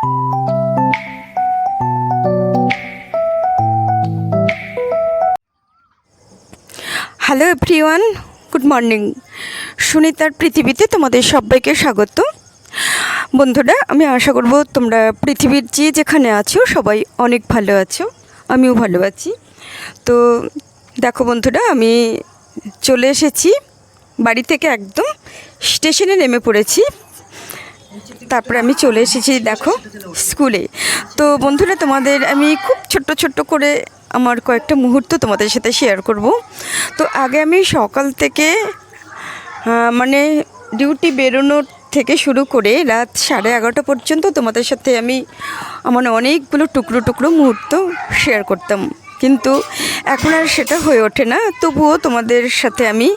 Hello everyone, good morning. সুনিতার পৃথিবীতে তোমাদের সবাইকে স্বাগত। বন্ধুরা, আমি আশা করব তোমরা পৃথিবীর যে যেখানে আছো সবাই অনেক ভালো আছো, আমিও ভালো আছি। তো দেখো বন্ধুরা, আমি চলে এসেছি বাড়ি থেকে, একদম স্টেশনে নেমে পড়েছি। তারপরে আমি চলে এসেছি দেখো স্কুলে। তো বন্ধুরা, তোমাদের আমি খুব ছোট্ট করে আমার কয়েকটা মুহূর্ত তোমাদের সাথে শেয়ার করব। তো আগে আমি সকাল থেকে মানে ডিউটি বেরোনোর থেকে শুরু করে রাত 11:30 পর্যন্ত তোমাদের সাথে আমি আমার অনেকগুলো টুকরো মুহূর্ত শেয়ার করতাম, কিন্তু এখন আর সেটা হয়ে ওঠে না। তবুও তোমাদের সাথে আমি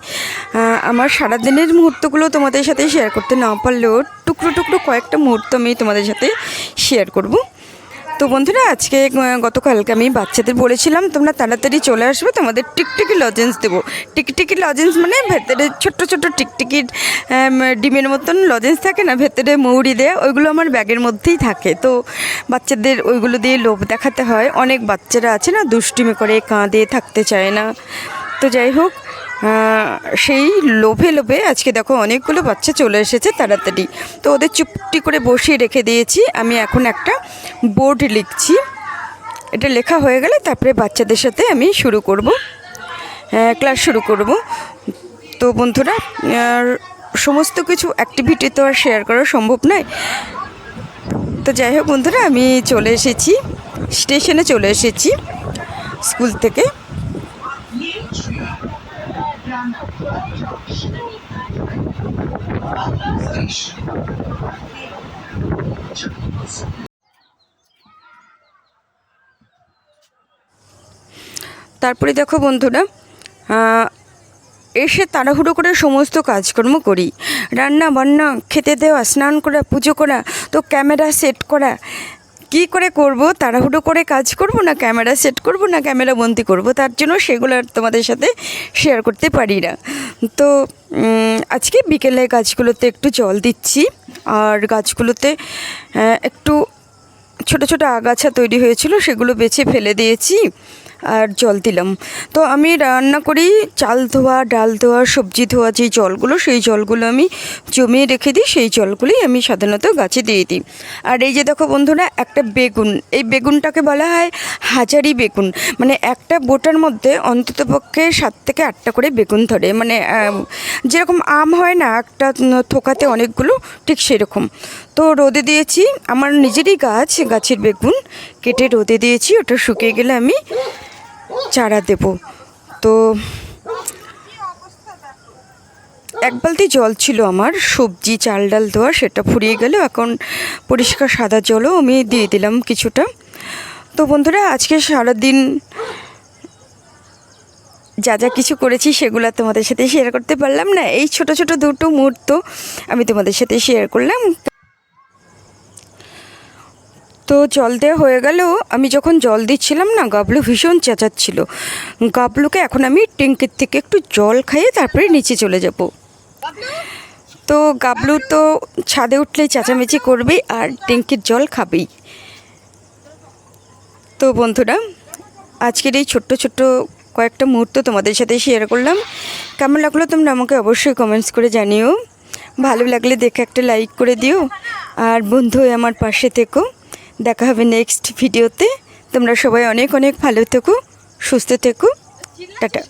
আমার সারাদিনের মুহূর্তগুলো তোমাদের সাথে শেয়ার করতে না পারলেও টুকরো কয়েকটা মুহূর্ত আমি তোমাদের সাথে শেয়ার করব। তো বন্ধুরা, আজকে গতকালকে আমি বাচ্চাদের বলেছিলাম তোমরা তাড়াতাড়ি চলে আসবে, তোমাদের টিকটিকি লজেন্স দেবো। টিকটিকি লজেন্স মানে ভেতরে ছোট্ট টিকটিকির ডিমের মতন লজেন্স থাকে না, ভেতরে মৌরি দেয়া, ওইগুলো আমার ব্যাগের মধ্যেই থাকে। তো বাচ্চাদের ওইগুলো দিয়ে লোভ দেখাতে হয়। অনেক বাচ্চারা আছে না, দুষ্টুমি করে, কাঁদে, থাকতে চায় না। তো যাই হোক, সেই লোভে আজকে দেখো অনেকগুলো বাচ্চা চলে এসেছে তাড়াতাড়ি। তো ওদের চুপটি করে বসিয়ে রেখে দিয়েছি। আমি এখন একটা বোর্ড লিখছি, এটা লেখা হয়ে গেলে তারপরে বাচ্চাদের সাথে আমি ক্লাস শুরু করব। তো বন্ধুরা, সমস্ত কিছু অ্যাক্টিভিটি তো আর শেয়ার করা সম্ভব নয়। তো যাই হোক বন্ধুরা, আমি চলে এসেছি স্টেশনে, চলে এসেছি স্কুল থেকে। তারপরে দেখো বন্ধুরা, এসে তাড়াহুড়ো করে সমস্ত কাজকর্ম করি, রান্না বান্না, খেতে দেওয়া, স্নান করা, পুজো করা, তো ক্যামেরা সেট করা। কি করে করব, তাড়াহুড়ো করে কাজ করব না ক্যামেরা সেট করব না ক্যামেরা বন্দি করব, তার জন্য সেগুলো আর তোমাদের সাথে শেয়ার করতে পারি না। তো আজকে বিকেলে গাছগুলোতে একটু জল দিচ্ছি, আর গাছগুলোতে একটু ছোট আগাছা তৈরি হয়েছিল, সেগুলো বেছে ফেলে দিয়েছি আর জল দিলাম। তো আমি রান্না করি, চাল ধোয়া, ডাল ধোয়া, সবজি ধোয়া, যেই জলগুলো, সেই জলগুলো আমি জমিয়ে রেখে দিই, সেই জলগুলোই আমি সাধারণত গাছে দিয়ে দিই। আর এই যে দেখো বন্ধুরা, একটা বেগুন, এই বেগুনটাকে বলা হয় হাজারি বেগুন। মানে একটা বোটার মধ্যে অন্ততপক্ষে 7 থেকে 8টা করে বেগুন ধরে, মানে যেরকম আম হয় না একটা থোকাতে অনেকগুলো, ঠিক সেরকম। তো রোদে দিয়েছি, আমার নিজেরই গাছের বেগুন কেটে রোদে দিয়েছি, ওটা শুকিয়ে গেলে আমি চারা দেব। তো এক বালতি জল ছিল আমার সবজি চাল ডাল দেওয়া, সেটা ফুরিয়ে গেল। এখন পরিষ্কার সাদা জলও আমি দিয়ে দিলাম কিছুটা। তো বন্ধুরা, আজকে সারাদিন যা কিছু করেছি সেগুলো তোমাদের সাথে শেয়ার করতে পারলাম না, এই ছোট দুটো মুহূর্ত আমি তোমাদের সাথে শেয়ার করলাম। তো জল দেওয়া হয়ে গেল। আমি যখন জল দিচ্ছিলাম না, গাবলু ভীষণ চেঁচাচ্ছিল। গাবলুকে এখন আমি ট্যাঙ্কির থেকে একটু জল খাইয়ে তারপরে নিচে চলে যাব। তো গাবলু তো ছাদে উঠলেই চেঁচামেচি করবেই আর ট্যাঙ্কির জল খাবেই। তো বন্ধুরা, আজকের এই ছোট্ট কয়েকটা মুহূর্ত তোমাদের সাথে শেয়ার করলাম। কেমন লাগলো তোমরা আমাকে অবশ্যই কমেন্টস করে জানিও। ভালো লাগলে দেখে একটা লাইক করে দিও, আর বন্ধু হয়ে আমার পাশে থেকো। দেখা হবে নেক্সট ভিডিওতে। তোমরা সবাই অনেক ভালো থেকো, সুস্থ থেকো। টাটা।